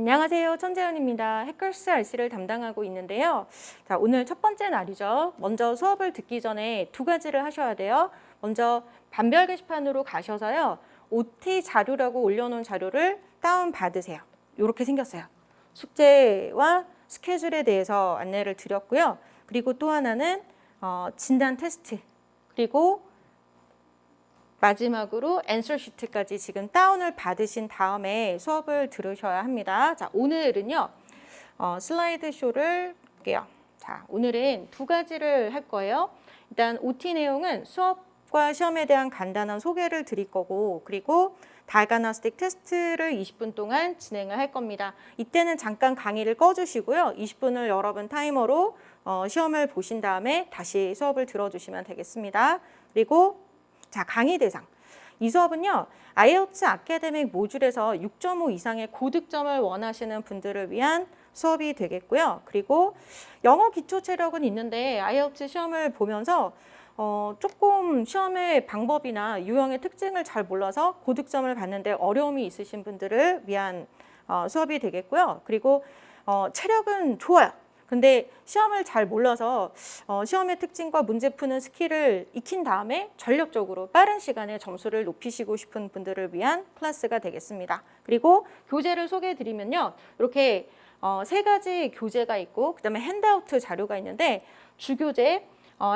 안녕하세요. 천재현입니다. 해커스 RC를 담당하고 있는데요. 자, 오늘 첫 번째 날이죠. 먼저 수업을 듣기 전에 두 가지를 하셔야 돼요. 먼저 반별 게시판으로 가셔서요. OT 자료라고 올려놓은 자료를 다운받으세요. 이렇게 생겼어요. 숙제와 스케줄에 대해서 안내를 드렸고요. 그리고 또 하나는 진단 테스트, 그리고 마지막으로 앤서 시트까지 지금 다운을 받으신 다음에 수업을 들으셔야 합니다. 자, 오늘은요. 슬라이드 쇼를 볼게요. 자, 오늘은 두 가지를 할 거예요. 일단 OT 내용은 수업과 시험에 대한 간단한 소개를 드릴 거고, 그리고 다이아그노스틱 테스트를 20분 동안 진행을 할 겁니다. 이때는 잠깐 강의를 꺼주시고요. 20분을 여러분 타이머로 시험을 보신 다음에 다시 수업을 들어주시면 되겠습니다. 그리고 자, 강의 대상. 이 수업은요, IELTS 아카데믹 모듈에서 6.5 이상의 고득점을 원하시는 분들을 위한 수업이 되겠고요. 그리고 영어 기초 체력은 있는데 IELTS 시험을 보면서 조금 시험의 방법이나 유형의 특징을 잘 몰라서 고득점을 받는데 어려움이 있으신 분들을 위한 수업이 되겠고요. 그리고 체력은 좋아요. 근데 시험을 잘 몰라서 시험의 특징과 문제 푸는 스킬을 익힌 다음에 전력적으로 빠른 시간에 점수를 높이시고 싶은 분들을 위한 클래스가 되겠습니다. 그리고 교재를 소개해 드리면요. 이렇게 세 가지 교재가 있고 그다음에 핸드아웃 자료가 있는데 주교재,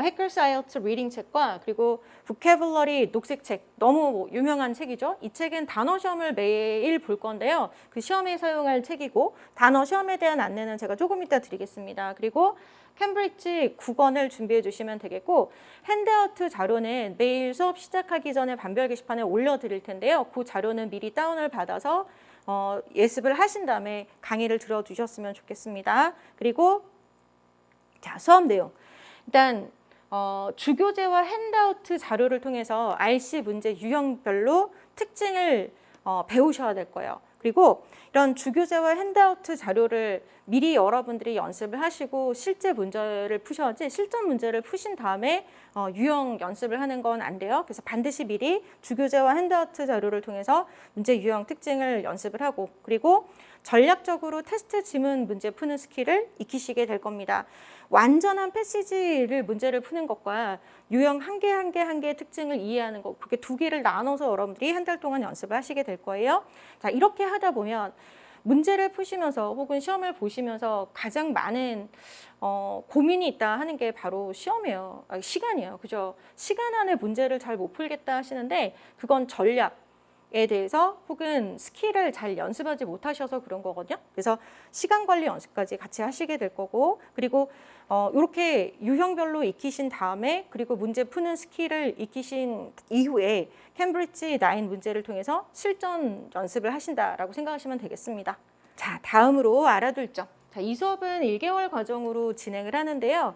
해커스 IELTS 리딩 책과 그리고 보캐블러리 녹색 책, 너무 유명한 책이죠. 이 책은 단어 시험을 매일 볼 건데요. 그 시험에 사용할 책이고 단어 시험에 대한 안내는 제가 조금 이따 드리겠습니다. 그리고 캠브리지 9권을 준비해 주시면 되겠고 핸드아웃 자료는 매일 수업 시작하기 전에 반별 게시판에 올려드릴 텐데요. 그 자료는 미리 다운을 받아서 예습을 하신 다음에 강의를 들어주셨으면 좋겠습니다. 그리고 자, 수업 내용. 일단 주교재와 핸드아웃 자료를 통해서 RC 문제 유형별로 특징을 배우셔야 될 거예요. 그리고 이런 주교재와 핸드아웃 자료를 미리 여러분들이 연습을 하시고 실제 문제를 푸셔야지 실전 문제를 푸신 다음에 유형 연습을 하는 건 안 돼요. 그래서 반드시 미리 주교재와 핸드아웃 자료를 통해서 문제 유형 특징을 연습을 하고 그리고 전략적으로 테스트 지문 문제 푸는 스킬을 익히시게 될 겁니다. 완전한 패시지를 문제를 푸는 것과 유형 한 개 한 개의 특징을 이해하는 것, 그렇게 두 개를 나눠서 여러분들이 한 달 동안 연습을 하시게 될 거예요. 자, 이렇게 하다 보면 문제를 푸시면서 혹은 시험을 보시면서 가장 많은 고민이 있다 하는 게 바로 시험이에요. 시간이에요. 그죠? 시간 안에 문제를 잘 못 풀겠다 하시는데 그건 전략에 대해서 혹은 스킬을 잘 연습하지 못하셔서 그런 거거든요. 그래서 시간 관리 연습까지 같이 하시게 될 거고 그리고 이렇게 유형별로 익히신 다음에 그리고 문제 푸는 스킬을 익히신 이후에 캠브리지 9 문제를 통해서 실전 연습을 하신다라고 생각하시면 되겠습니다. 자, 다음으로 알아둘 점. 자, 이 수업은 1개월 과정으로 진행을 하는데요.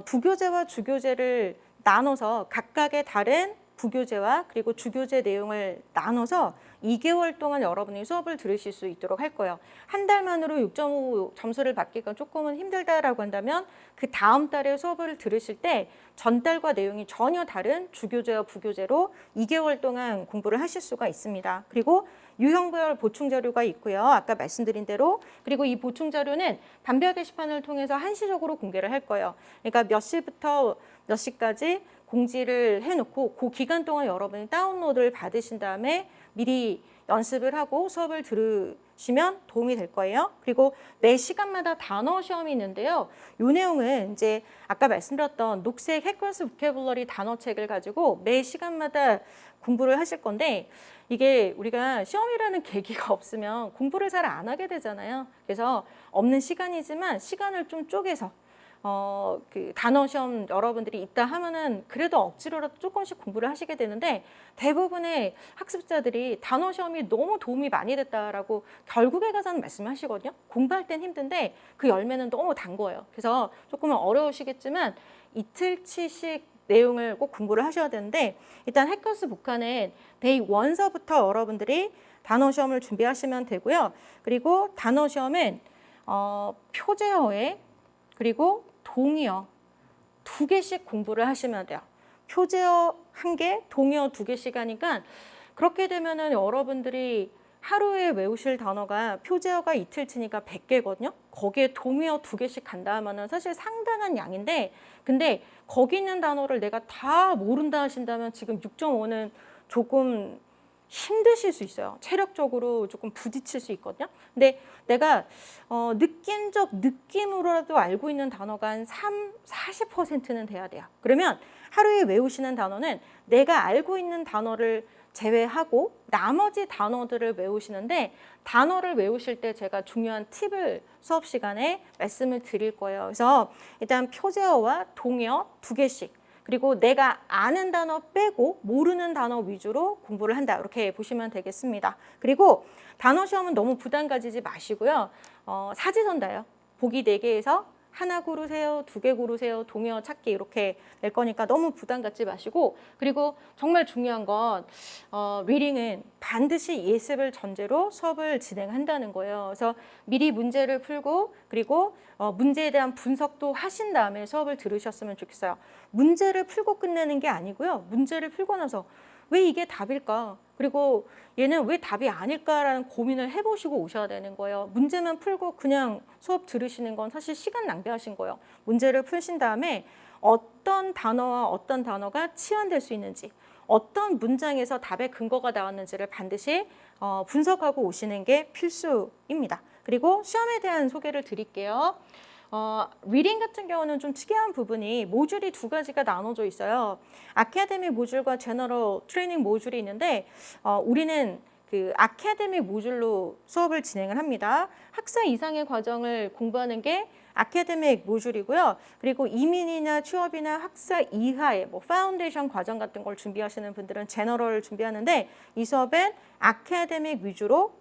부교재와 주교재를 나눠서 각각의 다른 부교재와 그리고 주교재 내용을 나눠서 2개월 동안 여러분이 수업을 들으실 수 있도록 할 거예요. 한 달 만으로 6.5 점수를 받기가 조금은 힘들다라고 한다면 그 다음 달에 수업을 들으실 때 전달과 내용이 전혀 다른 주교재와 부교재로 2개월 동안 공부를 하실 수가 있습니다. 그리고 유형별 보충 자료가 있고요. 아까 말씀드린 대로 그리고 이 보충 자료는 반별 게시판을 통해서 한시적으로 공개를 할 거예요. 그러니까 몇 시부터 몇 시까지 공지를 해놓고 그 기간 동안 여러분이 다운로드를 받으신 다음에 미리 연습을 하고 수업을 들으시면 도움이 될 거예요. 그리고 매 시간마다 단어 시험이 있는데요. 이 내용은 이제 아까 말씀드렸던 녹색 해커스 보캐블러리 단어책을 가지고 매 시간마다 공부를 하실 건데 이게 우리가 시험이라는 계기가 없으면 공부를 잘 안 하게 되잖아요. 그래서 없는 시간이지만 시간을 좀 쪼개서 그 단어 시험 여러분들이 있다 하면은 그래도 억지로라도 조금씩 공부를 하시게 되는데 대부분의 학습자들이 단어 시험이 너무 도움이 많이 됐다라고 결국에 가서는 말씀하시거든요. 공부할 땐 힘든데 그 열매는 너무 단 거예요. 그래서 조금은 어려우시겠지만 이틀치씩 내용을 꼭 공부를 하셔야 되는데 일단 해커스 북한은 데이 1서부터 여러분들이 단어 시험을 준비하시면 되고요. 그리고 단어 시험은 표제어에 그리고 동의어 2개씩 공부를 하시면 돼요. 표제어 1개, 동의어 2개씩 하니까 그렇게 되면은 여러분들이 하루에 외우실 단어가 표제어가 이틀치니까 100개거든요. 거기에 동의어 2개씩 간다 하면은 사실 상당한 양인데, 근데 거기 있는 단어를 내가 다 모른다 하신다면 지금 6.5는 조금 힘드실 수 있어요. 체력적으로 조금 부딪힐 수 있거든요. 근데 내가 느낌으로라도 알고 있는 단어가 한 40%는 돼야 돼요. 그러면 하루에 외우시는 단어는 내가 알고 있는 단어를 제외하고 나머지 단어들을 외우시는데, 단어를 외우실 때 제가 중요한 팁을 수업 시간에 말씀을 드릴 거예요. 그래서 일단 표제어와 동의어 2개씩, 그리고 내가 아는 단어 빼고 모르는 단어 위주로 공부를 한다, 이렇게 보시면 되겠습니다. 그리고 단어 시험은 너무 부담 가지지 마시고요. 사지선다요. 보기 4개에서 하나 고르세요, 2개 고르세요, 동의어 찾기 이렇게 낼 거니까 너무 부담 갖지 마시고, 그리고 정말 중요한 건 리딩은 반드시 예습을 전제로 수업을 진행한다는 거예요. 그래서 미리 문제를 풀고, 그리고 문제에 대한 분석도 하신 다음에 수업을 들으셨으면 좋겠어요. 문제를 풀고 끝내는 게 아니고요. 문제를 풀고 나서 왜 이게 답일까? 그리고 얘는 왜 답이 아닐까라는 고민을 해보시고 오셔야 되는 거예요. 문제만 풀고 그냥 수업 들으시는 건 사실 시간 낭비하신 거예요. 문제를 풀신 다음에 어떤 단어와 어떤 단어가 치환될 수 있는지, 어떤 문장에서 답의 근거가 나왔는지를 반드시 분석하고 오시는 게 필수입니다. 그리고 시험에 대한 소개를 드릴게요. 리딩 같은 경우는 좀 특이한 부분이 모듈이 2가지가 나눠져 있어요. 아카데미 모듈과 제너럴 트레이닝 모듈이 있는데, 우리는 그 아카데미 모듈로 수업을 진행을 합니다. 학사 이상의 과정을 공부하는 게 아카데믹 모듈이고요. 그리고 이민이나 취업이나 학사 이하의 파운데이션 과정 같은 걸 준비하시는 분들은 제너럴을 준비하는데, 이 수업은 아카데믹 위주로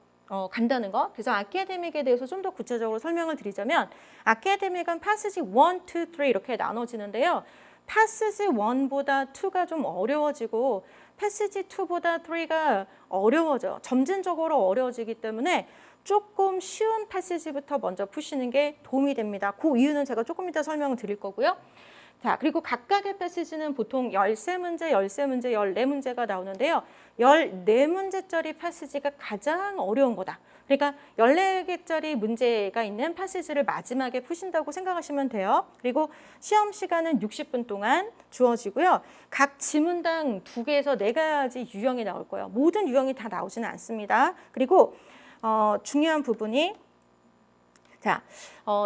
간다는 거. 그래서 아카데믹에 대해서 좀 더 구체적으로 설명을 드리자면, 아카데믹은 패시지 1, 2, 3 이렇게 나눠지는데요. 패시지 1보다 2가 좀 어려워지고 패시지 2보다 3가 어려워져요. 점진적으로 어려워지기 때문에 조금 쉬운 패시지부터 먼저 푸시는 게 도움이 됩니다. 그 이유는 제가 조금 이따 설명을 드릴 거고요. 자, 그리고 각각의 패시지는 보통 13문제, 13문제, 14문제가 나오는데요. 14문제짜리 패시지가 가장 어려운 거다. 그러니까 14개짜리 문제가 있는 패시지를 마지막에 푸신다고 생각하시면 돼요. 그리고 시험 시간은 60분 동안 주어지고요. 각 지문당 2개에서 4가지 유형이 나올 거예요. 모든 유형이 다 나오지는 않습니다. 그리고 중요한 부분이, 자,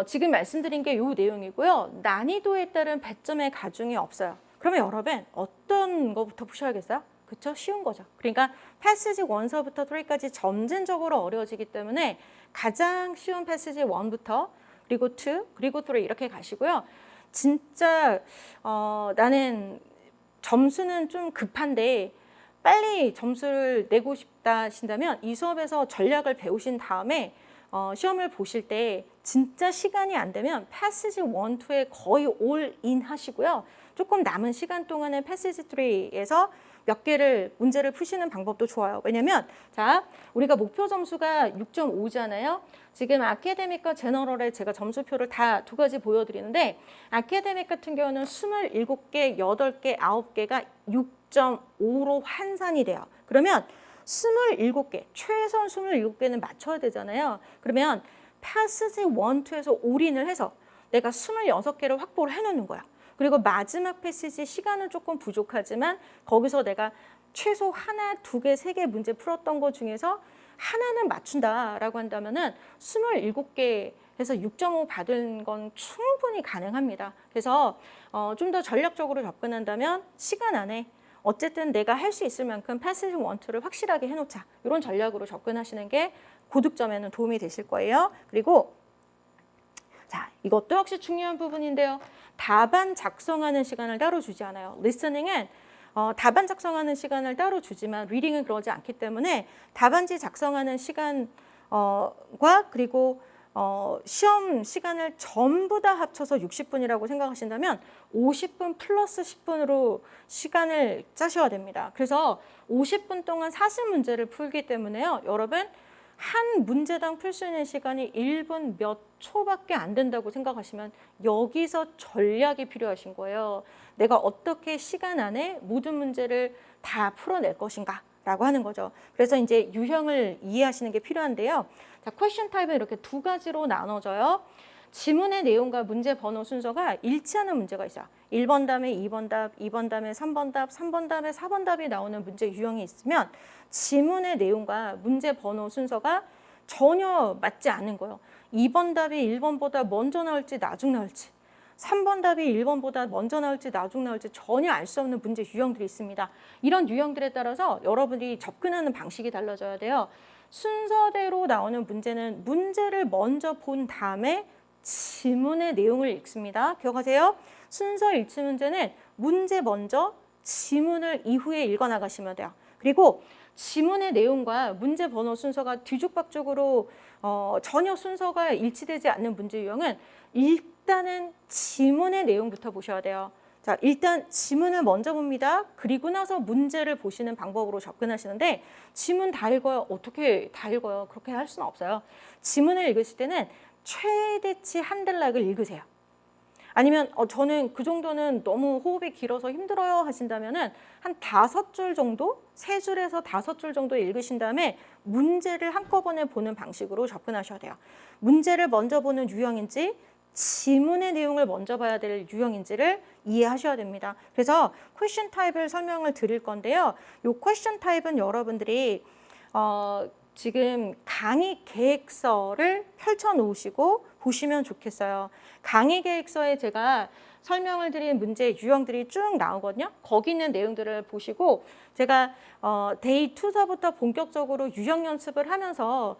지금 말씀드린 게 이 내용이고요. 난이도에 따른 배점의 가중이 없어요. 그러면 여러분 어떤 거부터 푸셔야겠어요? 그렇죠? 쉬운 거죠. 그러니까 패시지 1서부터 3까지 점진적으로 어려워지기 때문에 가장 쉬운 패시지 1부터 그리고 2, 그리고 3 이렇게 가시고요. 진짜 나는 점수는 좀 급한데 빨리 점수를 내고 싶다 하신다면 이 수업에서 전략을 배우신 다음에 시험을 보실 때 진짜 시간이 안 되면 패시지 1, 2에 거의 올인 하시고요. 조금 남은 시간 동안에 패시지 3에서 몇 개를 문제를 푸시는 방법도 좋아요. 왜냐면 자, 우리가 목표 점수가 6.5잖아요. 지금 아카데믹과 제너럴에 제가 점수표를 다 2가지 보여드리는데, 아카데믹 같은 경우는 27개, 8개, 9개가 6.5로 환산이 돼요. 그러면 27개, 최소한 27개는 맞춰야 되잖아요. 그러면 패시지 1, 2에서 올인을 해서 내가 26개를 확보를 해놓는 거야. 그리고 마지막 패시지 시간은 조금 부족하지만 거기서 내가 최소 하나, 2개, 3개 문제 풀었던 것 중에서 하나는 맞춘다라고 한다면은 27개 해서 6.5 받은 건 충분히 가능합니다. 그래서 좀 더 전략적으로 접근한다면 시간 안에 어쨌든 내가 할 수 있을 만큼 패시지 1, 2를 확실하게 해놓자. 이런 전략으로 접근하시는 게 고득점에는 도움이 되실 거예요. 그리고 자, 이것도 역시 중요한 부분인데요. 답안 작성하는 시간을 따로 주지 않아요. 리스닝은 답안 작성하는 시간을 따로 주지만 리딩은 그러지 않기 때문에 답안지 작성하는 시간과 그리고 시험 시간을 전부 다 합쳐서 60분이라고 생각하신다면 50분 플러스 10분으로 시간을 짜셔야 됩니다. 그래서 50분 동안 40문제를 풀기 때문에요. 여러분 한 문제당 풀 수 있는 시간이 1분 몇 초밖에 안 된다고 생각하시면 여기서 전략이 필요하신 거예요. 내가 어떻게 시간 안에 모든 문제를 다 풀어낼 것인가. 라고 하는 거죠. 그래서 이제 유형을 이해하시는 게 필요한데요. 자, 퀘스천 타입은 이렇게 두 가지로 나눠져요. 지문의 내용과 문제 번호 순서가 일치하는 문제가 있어요. 1번 다음에 2번 답, 2번 다음에 3번 답, 3번 다음에 4번 답이 나오는 문제 유형이 있으면 지문의 내용과 문제 번호 순서가 전혀 맞지 않는 거예요. 2번 답이 1번보다 먼저 나올지 나중 나올지, 3번 답이 1번보다 먼저 나올지 나중 나올지 전혀 알 수 없는 문제 유형들이 있습니다. 이런 유형들에 따라서 여러분이 접근하는 방식이 달라져야 돼요. 순서대로 나오는 문제는 문제를 먼저 본 다음에 지문의 내용을 읽습니다. 기억하세요? 순서 일치 문제는 문제 먼저, 지문을 이후에 읽어나가시면 돼요. 그리고 지문의 내용과 문제 번호 순서가 뒤죽박죽으로 전혀 순서가 일치되지 않는 문제 유형은 일단은 지문의 내용부터 보셔야 돼요. 자, 일단 지문을 먼저 봅니다. 그리고 나서 문제를 보시는 방법으로 접근하시는데 지문 다 읽어요. 어떻게 다 읽어요? 그렇게 할 수는 없어요. 지문을 읽으실 때는 최대치 한 단락을 읽으세요. 아니면 저는 그 정도는 너무 호흡이 길어서 힘들어요 하신다면은 한 5줄 정도, 3줄에서 5줄 정도 읽으신 다음에 문제를 한꺼번에 보는 방식으로 접근하셔야 돼요. 문제를 먼저 보는 유형인지 지문의 내용을 먼저 봐야 될 유형인지를 이해하셔야 됩니다. 그래서 퀘스천 타입을 설명을 드릴 건데요. 이 퀘스천 타입은 여러분들이 지금 강의 계획서를 펼쳐 놓으시고 보시면 좋겠어요. 강의 계획서에 제가 설명을 드린 문제 유형들이 쭉 나오거든요. 거기 있는 내용들을 보시고 제가 데이 2서부터 본격적으로 유형 연습을 하면서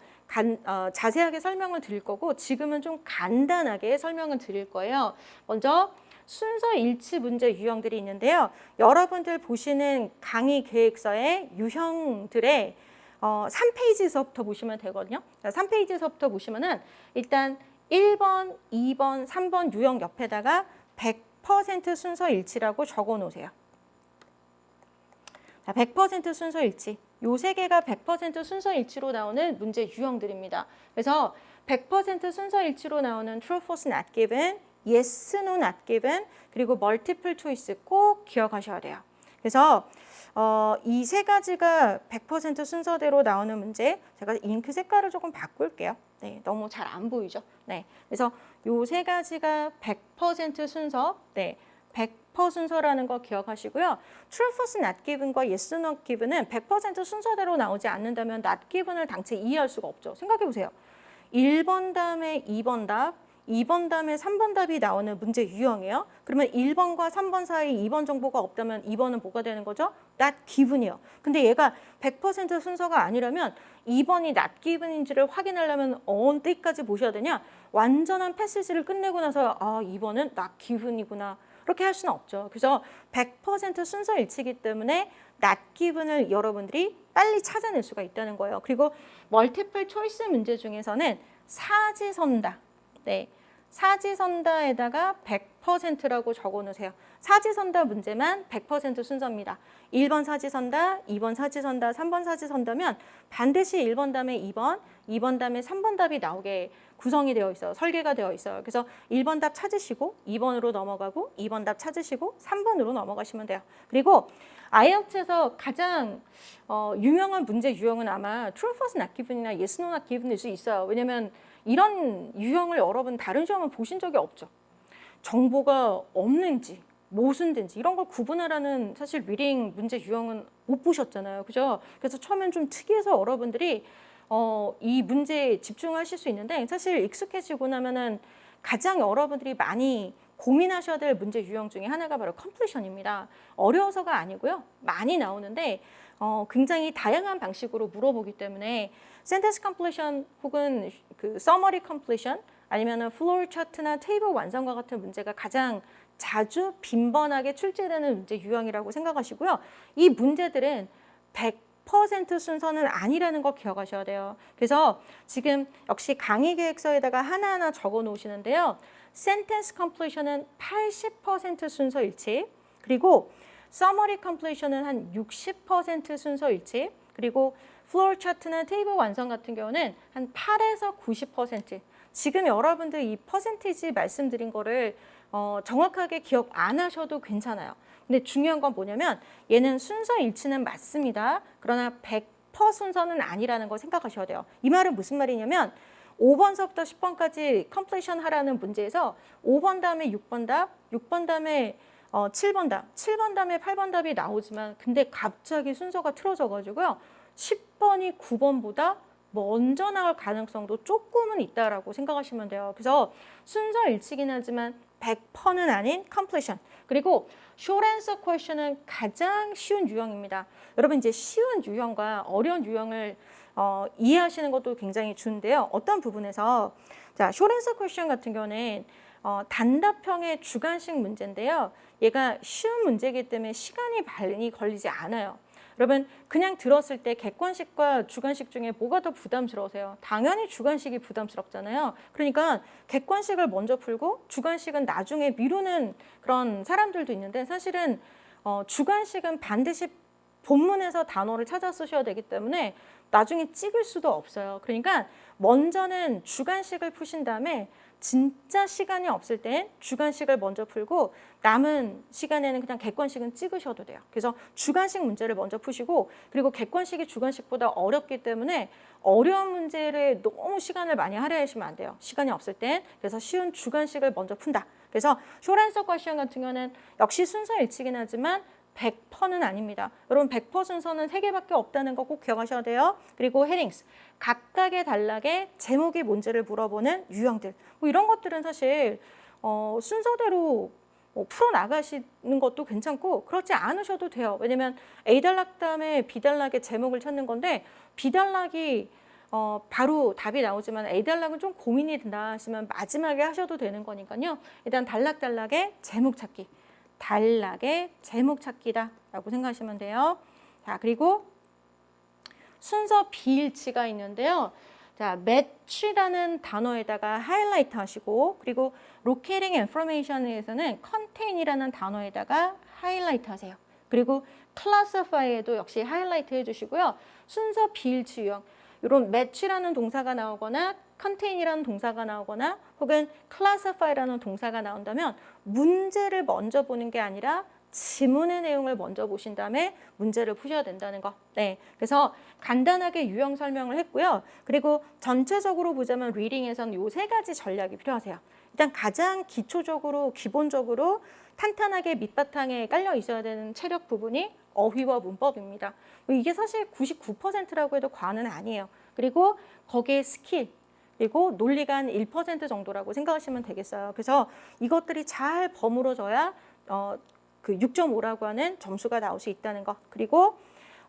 자세하게 설명을 드릴 거고 지금은 좀 간단하게 설명을 드릴 거예요. 먼저 순서 일치 문제 유형들이 있는데요. 여러분들 보시는 강의 계획서의 유형들의 3페이지에서부터 보시면 되거든요. 3페이지에서부터 보시면은 일단 1번, 2번, 3번 유형 옆에다가 100% 순서 일치라고 적어 놓으세요. 자, 100% 순서 일치. 요 세 개가 100% 순서 일치로 나오는 문제 유형들입니다. 그래서 100% 순서 일치로 나오는 true, false, not given, yes, no, not given, 그리고 multiple choice 꼭 기억하셔야 돼요. 그래서 이 세 가지가 100% 순서대로 나오는 문제, 제가 잉크 색깔을 조금 바꿀게요. 네, 너무 잘 안 보이죠? 네, 그래서 요 세 가지가 100% 순서, 네, 100% 순서라는 거 기억하시고요. True, false, not given과 yes, no given은 100% 순서대로 나오지 않는다면 not given을 당체 이해할 수가 없죠. 생각해 보세요. 1번 다음에 2번 답, 2번 다음에 3번 답이 나오는 문제 유형이에요. 그러면 1번과 3번 사이 2번 정보가 없다면 2번은 뭐가 되는 거죠? not given이요. 근데 얘가 100% 순서가 아니라면 2번이 not given인지를 확인하려면 어디까지 보셔야 되냐? 완전한 패시지를 끝내고 나서 2번은 not given이구나. 그렇게 할 수는 없죠. 그래서 100% 순서 일치이기 때문에 not given을 여러분들이 빨리 찾아낼 수가 있다는 거예요. 그리고 멀티플 초이스 문제 중에서는 사지선다. 네, 사지선다에다가 100%라고 적어 놓으세요. 사지선다 문제만 100% 순서입니다. 1번 사지선다, 2번 사지선다, 3번 사지선다면 반드시 1번 다음에 2번, 2번 다음에 3번 답이 나오게 구성이 되어 있어요. 설계가 되어 있어요. 그래서 1번 답 찾으시고 2번으로 넘어가고 2번 답 찾으시고 3번으로 넘어가시면 돼요. 그리고 IELTS에서 가장 유명한 문제 유형은 아마 True, False, Not Given이나 Yes, No, Not Given일 수 있어요. 왜냐면 이런 유형을 여러분 다른 시험은 보신 적이 없죠. 정보가 없는지 모순된지 이런 걸 구분하라는 사실 리딩 문제 유형은 못 보셨잖아요. 그죠? 그래서 처음엔 좀 특이해서 여러분들이 이 문제에 집중하실 수 있는데 사실 익숙해지고 나면은 가장 여러분들이 많이 고민하셔야 될 문제 유형 중에 하나가 바로 컴플리션입니다. 어려워서가 아니고요. 많이 나오는데 굉장히 다양한 방식으로 물어보기 때문에 센텐스 컴플리션 혹은 그 서머리 컴플리션 아니면은 플로우 차트나 테이블 완성과 같은 문제가 가장 자주 빈번하게 출제되는 문제 유형이라고 생각하시고요. 이 문제들은 100% 순서는 아니라는 거 기억하셔야 돼요. 그래서 지금 역시 강의 계획서에다가 하나하나 적어 놓으시는데요. 센텐스 컴플리션은 80% 순서 일치, 그리고 서머리 컴플리션은 한 60% 순서 일치, 그리고 플로우 차트나 테이블 완성 같은 경우는 한 8에서 90%. 지금 여러분들 이 퍼센티지 말씀드린 거를 정확하게 기억 안 하셔도 괜찮아요. 근데 중요한 건 뭐냐면 얘는 순서 일치는 맞습니다. 그러나 100% 순서는 아니라는 거 생각하셔야 돼요. 이 말은 무슨 말이냐면 5번서부터 10번까지 컴플리션 하라는 문제에서 5번 다음에 6번 답, 6번 다음에 7번 답, 7번 다음에 8번 답이 나오지만 근데 갑자기 순서가 틀어져 가지고요. 10번이 9번보다 먼저 나올 가능성도 조금은 있다라고 생각하시면 돼요. 그래서 순서 일치긴 하지만 100%는 아닌 completion. 그리고 short answer question은 가장 쉬운 유형입니다. 여러분 이제 쉬운 유형과 어려운 유형을 이해하시는 것도 굉장히 중요한데요. 어떤 부분에서 자, short answer question 같은 경우는 단답형의 주관식 문제인데요. 얘가 쉬운 문제이기 때문에 시간이 많이 걸리지 않아요. 여러분 그냥 들었을 때 객관식과 주관식 중에 뭐가 더 부담스러우세요? 당연히 주관식이 부담스럽잖아요. 그러니까 객관식을 먼저 풀고 주관식은 나중에 미루는 그런 사람들도 있는데 사실은 주관식은 반드시 본문에서 단어를 찾아 쓰셔야 되기 때문에 나중에 찍을 수도 없어요. 그러니까 먼저는 주관식을 푸신 다음에 진짜 시간이 없을 땐 주관식을 먼저 풀고 남은 시간에는 그냥 객관식은 찍으셔도 돼요. 그래서 주관식 문제를 먼저 푸시고 그리고 객관식이 주관식보다 어렵기 때문에 어려운 문제를 너무 시간을 많이 할애하시면 안 돼요. 시간이 없을 땐. 그래서 쉬운 주관식을 먼저 푼다. 그래서 short answer question 같은 경우는 역시 순서 일치긴 하지만 100%는 아닙니다. 여러분 100% 순서는 3개밖에 없다는 거 꼭 기억하셔야 돼요. 그리고 headings, 각각의 단락에 제목이 뭔지를 물어보는 유형들. 뭐 이런 것들은 사실 순서대로 풀어나가시는 것도 괜찮고 그렇지 않으셔도 돼요. 왜냐면 A단락 다음에 B단락의 제목을 찾는 건데 B단락이 바로 답이 나오지만 A단락은 좀 고민이 된다 하시면 마지막에 하셔도 되는 거니까요. 일단 단락의 제목 찾기. 단락의 제목 찾기다 라고 생각하시면 돼요. 자, 그리고 순서 비일치가 있는데요. 자, match라는 단어에다가 하이라이트 하시고 그리고 locating information에서는 contain이라는 단어에다가 하이라이트 하세요. 그리고 classify에도 역시 하이라이트 해주시고요. 순서 비일치 유형, 이런 match라는 동사가 나오거나 contain이라는 동사가 나오거나 혹은 classify라는 동사가 나온다면 문제를 먼저 보는 게 아니라 지문의 내용을 먼저 보신 다음에 문제를 푸셔야 된다는 거. 네, 그래서 간단하게 유형 설명을 했고요. 그리고 전체적으로 보자면 리딩에서는 요 3가지 전략이 필요하세요. 일단 가장 기초적으로 기본적으로 탄탄하게 밑바탕에 깔려 있어야 되는 체력 부분이 어휘와 문법입니다. 이게 사실 99%라고 해도 과언은 아니에요. 그리고 거기에 스킬, 그리고 논리가 한 1% 정도라고 생각하시면 되겠어요. 그래서 이것들이 잘 버무려져야 그 6.5라고 하는 점수가 나올 수 있다는 것. 그리고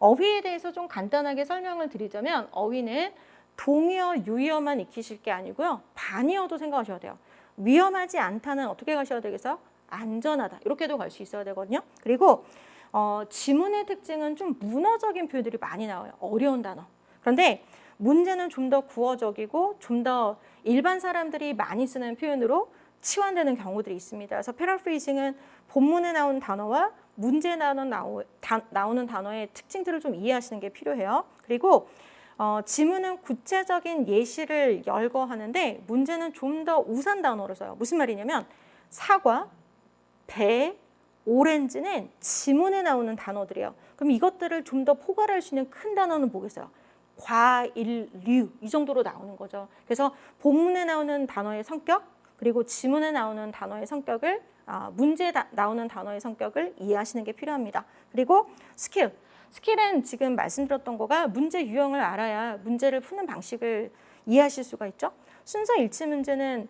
어휘에 대해서 좀 간단하게 설명을 드리자면 어휘는 동의어, 유의어만 익히실 게 아니고요. 반의어도 생각하셔야 돼요. 위험하지 않다는 어떻게 가셔야 되겠어요? 안전하다. 이렇게도 갈 수 있어야 되거든요. 그리고 지문의 특징은 좀 문어적인 표현들이 많이 나와요. 어려운 단어. 그런데 문제는 좀 더 구어적이고 좀 더 일반 사람들이 많이 쓰는 표현으로 치환되는 경우들이 있습니다. 그래서 패러프레이징은 본문에 나오는 단어와 문제에 나오는 단어의 특징들을 좀 이해하시는 게 필요해요. 그리고 지문은 구체적인 예시를 열거하는데 문제는 좀 더 우산 단어를 써요. 무슨 말이냐면 사과, 배, 오렌지는 지문에 나오는 단어들이에요. 그럼 이것들을 좀 더 포괄할 수 있는 큰 단어는 뭐겠어요? 과일류 이 정도로 나오는 거죠. 그래서 본문에 나오는 단어의 성격 그리고 지문에 나오는 단어의 성격을 문제에 나오는 단어의 성격을 이해하시는 게 필요합니다. 그리고 스킬은 지금 말씀드렸던 거가 문제 유형을 알아야 문제를 푸는 방식을 이해하실 수가 있죠. 순서 일치 문제는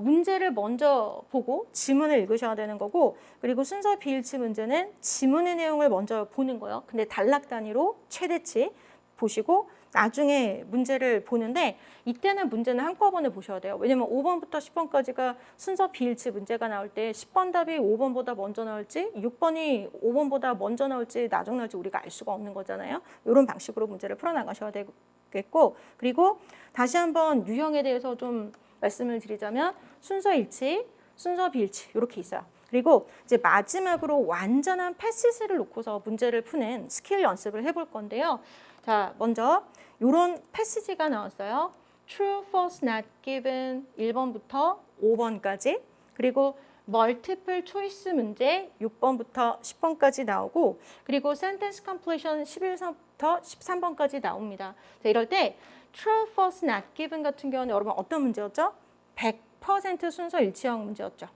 문제를 먼저 보고 지문을 읽으셔야 되는 거고 그리고 순서 비일치 문제는 지문의 내용을 먼저 보는 거예요. 근데 단락 단위로 최대치 보시고 나중에 문제를 보는데 이때는 문제는 한꺼번에 보셔야 돼요. 왜냐면 5번부터 10번까지가 순서 비일치 문제가 나올 때 10번 답이 5번보다 먼저 나올지 6번이 5번보다 먼저 나올지 나중 나올지 우리가 알 수가 없는 거잖아요. 이런 방식으로 문제를 풀어나가셔야 되겠고 그리고 다시 한번 유형에 대해서 좀 말씀을 드리자면 순서 일치, 순서 비일치 이렇게 있어요. 그리고 이제 마지막으로 완전한 패시지를 놓고서 문제를 푸는 스킬 연습을 해볼 건데요. 자, 먼저 이런 패시지가 나왔어요. True, false, not given 1번부터 5번까지 그리고 멀티플 초이스 문제 6번부터 10번까지 나오고 그리고 센텐스 컴플리션 11번부터 13번까지 나옵니다. 자, 이럴 때 true, false, not given 같은 경우는 여러분 어떤 문제였죠? 100% 순서 일치형 문제였죠.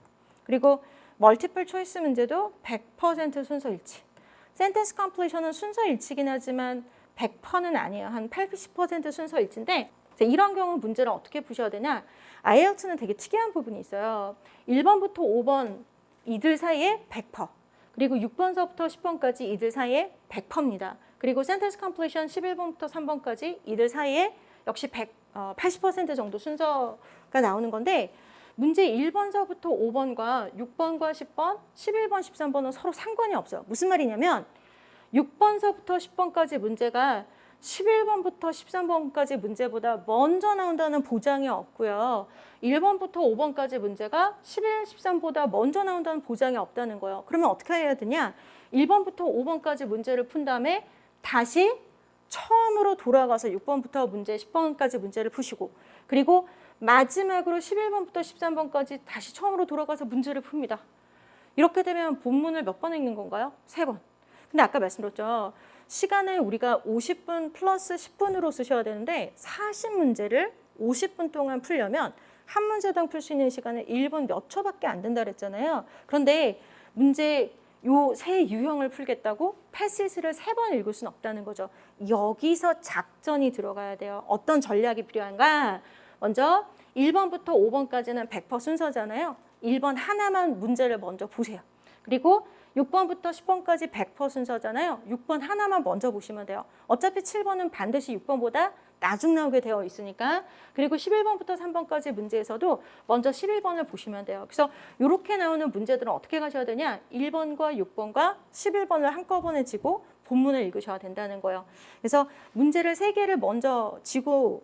그리고 멀티플 초이스 문제도 100% 순서 일치. 센텐스 컴플리션은 순서 일치긴 하지만 100%는 아니에요. 한 80% 순서 일치인데 이런 경우 문제를 어떻게 푸셔야 되냐? IELTS는 되게 특이한 부분이 있어요. 1번부터 5번 이들 사이에 100%. 그리고 6번서부터 10번까지 이들 사이에 100%입니다. 그리고 센텐스 컴플리션 11번부터 3번까지 이들 사이에 역시 80% 정도 순서가 나오는 건데 문제 1번서부터 5번과 6번과 10번, 11번, 13번은 서로 상관이 없어요. 무슨 말이냐면 6번서부터 10번까지 문제가 11번부터 13번까지 문제보다 먼저 나온다는 보장이 없고요. 1번부터 5번까지 문제가 11, 13보다 먼저 나온다는 보장이 없다는 거예요. 그러면 어떻게 해야 되냐? 1번부터 5번까지 문제를 푼 다음에 다시 처음으로 돌아가서 6번부터 문제, 10번까지 문제를 푸시고 그리고 마지막으로 11번부터 13번까지 다시 처음으로 돌아가서 문제를 풉니다. 이렇게 되면 본문을 몇 번 읽는 건가요? 3번. 근데 아까 말씀드렸죠. 시간을 우리가 50분 플러스 10분으로 쓰셔야 되는데 40문제를 50분 동안 풀려면 한 문제당 풀 수 있는 시간은 1분 몇 초밖에 안 된다 그랬잖아요. 그런데 문제 요 세 유형을 풀겠다고 패시지를 3번 읽을 수는 없다는 거죠. 여기서 작전이 들어가야 돼요. 어떤 전략이 필요한가? 먼저 1번부터 5번까지는 100% 순서잖아요. 1번 하나만 문제를 먼저 보세요. 그리고 6번부터 10번까지 100% 순서잖아요. 6번 하나만 먼저 보시면 돼요. 어차피 7번은 반드시 6번보다 나중 나오게 되어 있으니까. 그리고 11번부터 3번까지 문제에서도 먼저 11번을 보시면 돼요. 그래서 이렇게 나오는 문제들은 어떻게 가셔야 되냐? 1번과 6번과 11번을 한꺼번에 지고 본문을 읽으셔야 된다는 거예요. 그래서 문제를 3개를 먼저 지고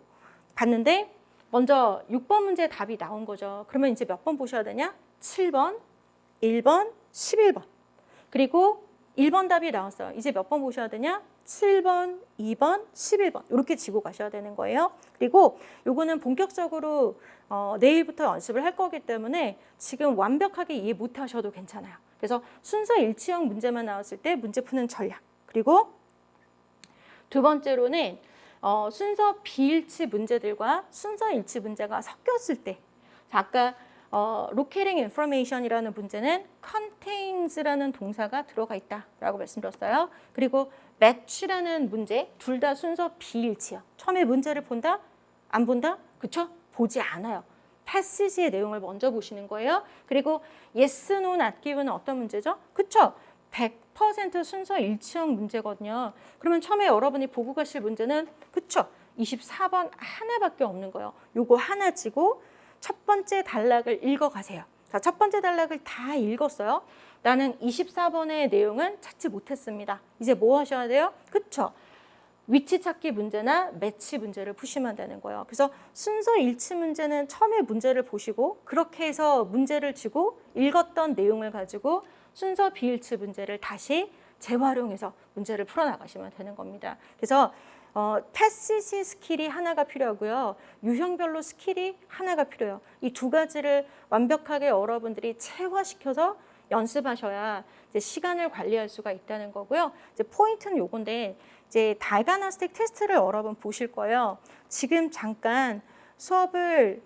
봤는데 먼저 6번 문제 답이 나온 거죠. 그러면 이제 몇 번 보셔야 되냐? 7번, 1번, 11번. 그리고 1번 답이 나왔어요. 이제 몇 번 보셔야 되냐? 7번, 2번, 11번 이렇게 지고 가셔야 되는 거예요. 그리고 요거는 본격적으로 내일부터 연습을 할 거기 때문에 지금 완벽하게 이해 못 하셔도 괜찮아요. 그래서 순서 일치형 문제만 나왔을 때 문제 푸는 전략. 그리고 두 번째로는 순서 비일치 문제들과 순서 일치 문제가 섞였을 때 아까 locating information이라는 문제는 contains라는 동사가 들어가 있다라고 말씀드렸어요. 그리고 match라는 문제 둘 다 순서 비일치요. 처음에 문제를 본다? 안 본다? 그쵸? 보지 않아요. 패시지의 내용을 먼저 보시는 거예요. 그리고 yes, no, not given은 어떤 문제죠? 그쵸? 100% 순서 일치형 문제거든요. 그러면 처음에 여러분이 보고 가실 문제는 그쵸? 24번 하나밖에 없는 거예요. 요거 하나 지고 첫 번째 단락을 읽어가세요. 자, 첫 번째 단락을 다 읽었어요. 나는 24번의 내용은 찾지 못했습니다. 이제 뭐 하셔야 돼요? 그쵸? 위치 찾기 문제나 매치 문제를 푸시면 되는 거예요. 그래서 순서 일치 문제는 처음에 문제를 보시고 그렇게 해서 문제를 지고 읽었던 내용을 가지고 순서 비일치 문제를 다시 재활용해서 문제를 풀어나가시면 되는 겁니다. 그래서 패시지 스킬이 하나가 필요하고요. 유형별로 스킬이 하나가 필요해요. 이 두 가지를 완벽하게 여러분들이 체화시켜서 연습하셔야 이제 시간을 관리할 수가 있다는 거고요. 이제 포인트는 요건데 이제 다이아그노스틱 테스트를 여러분 보실 거예요. 지금 잠깐 수업을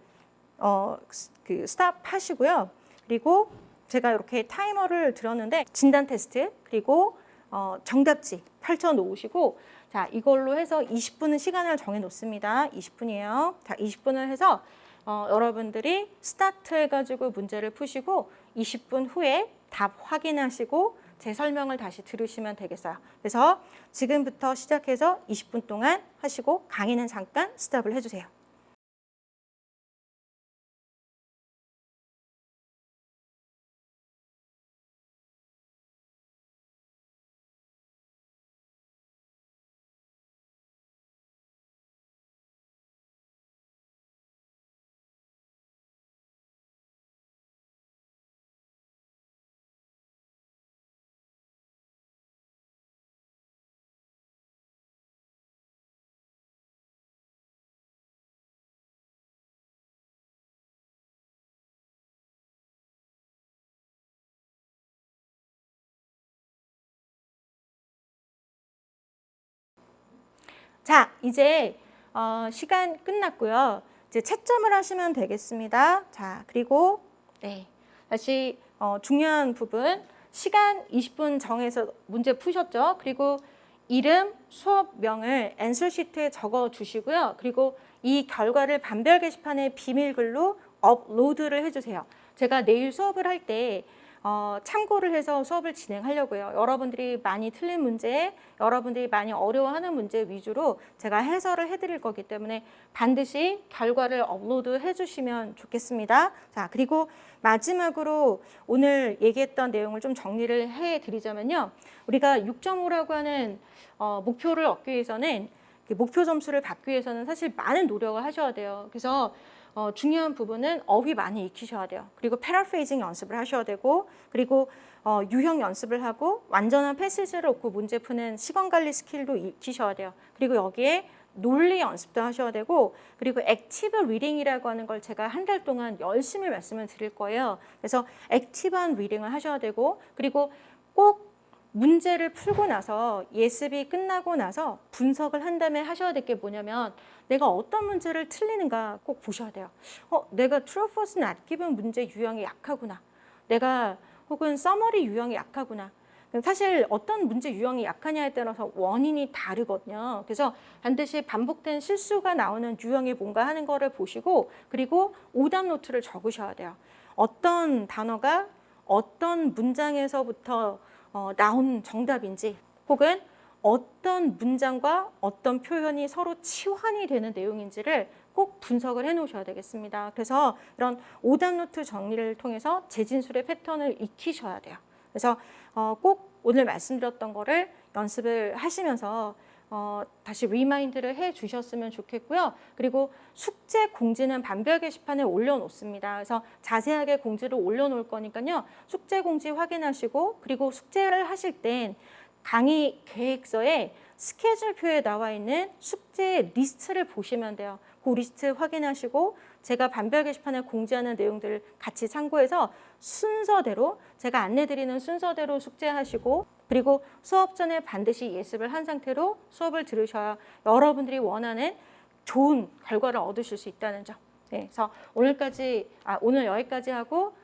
스탑 하시고요. 그리고 제가 이렇게 타이머를 들었는데 진단 테스트 그리고 정답지 펼쳐 놓으시고 자 이걸로 해서 20분은 시간을 정해 놓습니다. 20분이에요. 자 20분을 해서 여러분들이 스타트 해가지고 문제를 푸시고 20분 후에 답 확인하시고 제 설명을 다시 들으시면 되겠어요. 그래서 지금부터 시작해서 20분 동안 하시고 강의는 잠깐 스탑을 해주세요. 자, 이제 시간 끝났고요. 이제 채점을 하시면 되겠습니다. 자, 그리고 네, 다시 중요한 부분 시간 20분 정해서 문제 푸셨죠? 그리고 이름, 수업명을 앤서시트에 적어 주시고요. 그리고 이 결과를 반별 게시판에 비밀글로 업로드를 해주세요. 제가 내일 수업을 할 때 참고를 해서 수업을 진행하려고요. 여러분들이 많이 틀린 문제, 여러분들이 많이 어려워하는 문제 위주로 제가 해설을 해드릴 거기 때문에 반드시 결과를 업로드 해주시면 좋겠습니다. 자, 그리고 마지막으로 오늘 얘기했던 내용을 좀 정리를 해드리자면요. 우리가 6.5라고 하는 목표를 얻기 위해서는 목표 점수를 받기 위해서는 사실 많은 노력을 하셔야 돼요. 그래서 중요한 부분은 어휘 많이 익히셔야 돼요. 그리고 패러프레이징 연습을 하셔야 되고, 그리고 유형 연습을 하고 완전한 패시지를 얻고 문제 푸는 시간 관리 스킬도 익히셔야 돼요. 그리고 여기에 논리 연습도 하셔야 되고, 그리고 액티브 리딩이라고 하는 걸 제가 한 달 동안 열심히 말씀을 드릴 거예요. 그래서 액티브한 리딩을 하셔야 되고, 그리고 꼭 문제를 풀고 나서 예습이 끝나고 나서 분석을 한 다음에 하셔야 될 게 뭐냐면 내가 어떤 문제를 틀리는가 꼭 보셔야 돼요. 내가 true, false, not given 문제 유형이 약하구나. 내가 혹은 서머리 유형이 약하구나. 사실 어떤 문제 유형이 약하냐에 따라서 원인이 다르거든요. 그래서 반드시 반복된 실수가 나오는 유형이 뭔가 하는 거를 보시고 그리고 오답 노트를 적으셔야 돼요. 어떤 단어가 어떤 문장에서부터 나온 정답인지 혹은 어떤 문장과 어떤 표현이 서로 치환이 되는 내용인지를 꼭 분석을 해 놓으셔야 되겠습니다. 그래서 이런 오답 노트 정리를 통해서 재진술의 패턴을 익히셔야 돼요. 그래서 꼭 오늘 말씀드렸던 거를 연습을 하시면서 다시 리마인드를 해 주셨으면 좋겠고요. 그리고 숙제 공지는 반별 게시판에 올려놓습니다. 그래서 자세하게 공지를 올려놓을 거니까요. 숙제 공지 확인하시고 그리고 숙제를 하실 땐 강의 계획서에 스케줄표에 나와 있는 숙제 리스트를 보시면 돼요. 그 리스트 확인하시고 제가 반별 게시판에 공지하는 내용들을 같이 참고해서 순서대로 제가 안내드리는 순서대로 숙제하시고 그리고 수업 전에 반드시 예습을 한 상태로 수업을 들으셔야 여러분들이 원하는 좋은 결과를 얻으실 수 있다는 점. 네, 그래서 오늘 여기까지 하고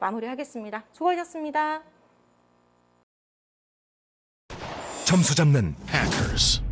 마무리하겠습니다. 수고하셨습니다. 점수 잡는 Hackers.